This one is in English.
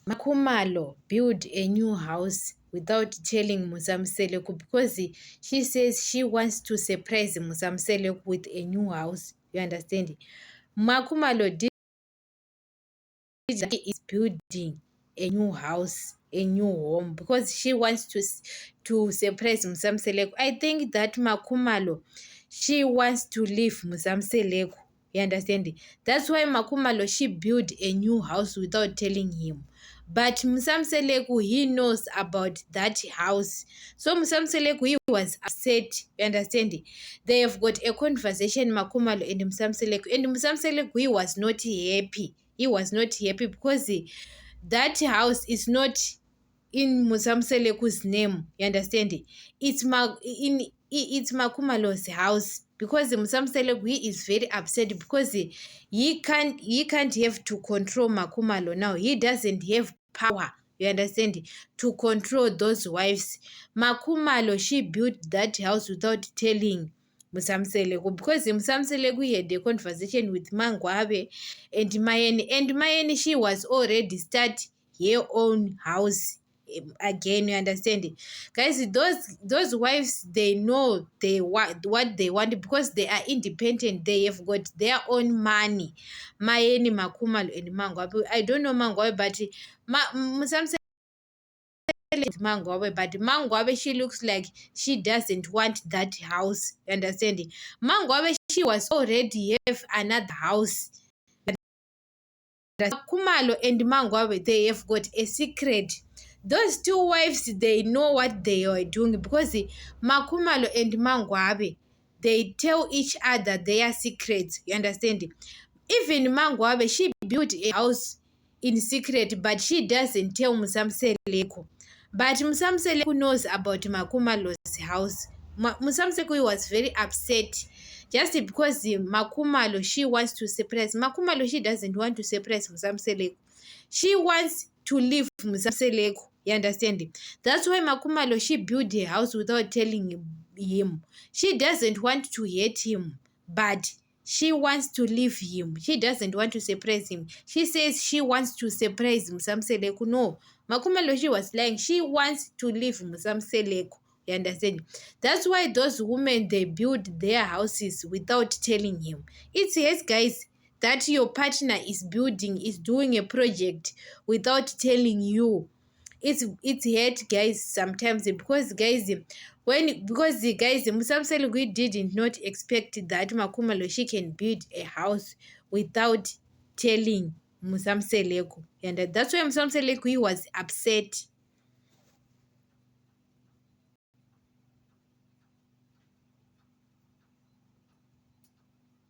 Makhumalo built a new house without telling Musamseleku because she says she wants to surprise Musamseleku with a new house. You understand? Makhumalo did is building a new house, a new home because she wants to surprise Musamseleku. I think that Makhumalo, she wants to leave Musamseleku. You understand? That's why Makhumalo, she built a new house without telling him. But Musamseleku, he knows about that house. So Musamseleku, he was upset. You understand? They have got a conversation, Makhumalo and Musamseleku. And Musamseleku, he was not happy. He was not happy because that house is not in Musamseleku's name. You understand? It's Makhumalo's house because Musamseleku, he is very upset because he can't have to control Makhumalo now. He doesn't have power. You understand? To control those wives. Makhumalo, she built that house without telling Musamseleku because Musamseleku had a conversation with Mangwabe and Mayeni. And Mayeni, she was already start her own house again. You understand? Guys, those wives, they know they want what they want because they are independent. They have got their own money. Mayeni, Makhumalo, and Mangwabe. I don't know Mangwabe, but Musamseleku Mangwabe, but Mangwabe, she looks like she doesn't want that house. You understand? Mangwabe, she was already have another house. Khumalo and Mangwabe, they have got a secret. Those two wives, they know what they are doing because Makhumalo and Mangwabe, they tell each other their secrets. You understand? Even Mangwabe, she built a house in secret, but she doesn't tell Musamseleku. But Musamseleku knows about Makhumalo's house. Musamseleku was very upset just because Makhumalo, she wants to suppress. Makhumalo, she doesn't want to suppress Musamseleku. She wants to leave Musamseleku. You understand? That's why Makhumalo, she built a house without telling him. She doesn't want to hate him, but she wants to leave him. She doesn't want to surprise him. She says she wants to surprise Musamseleku. No, Makhumalo, she was lying. She wants to leave Musamseleku. You understand? That's why those women, they build their houses without telling him. It's yes, guys, that your partner is doing a project without telling you. It's hate, guys, sometimes because guys, the guys, Musamseleku did not expect that Makhumalo, she can build a house without telling Musamseleku, and that's why Musamseleku was upset.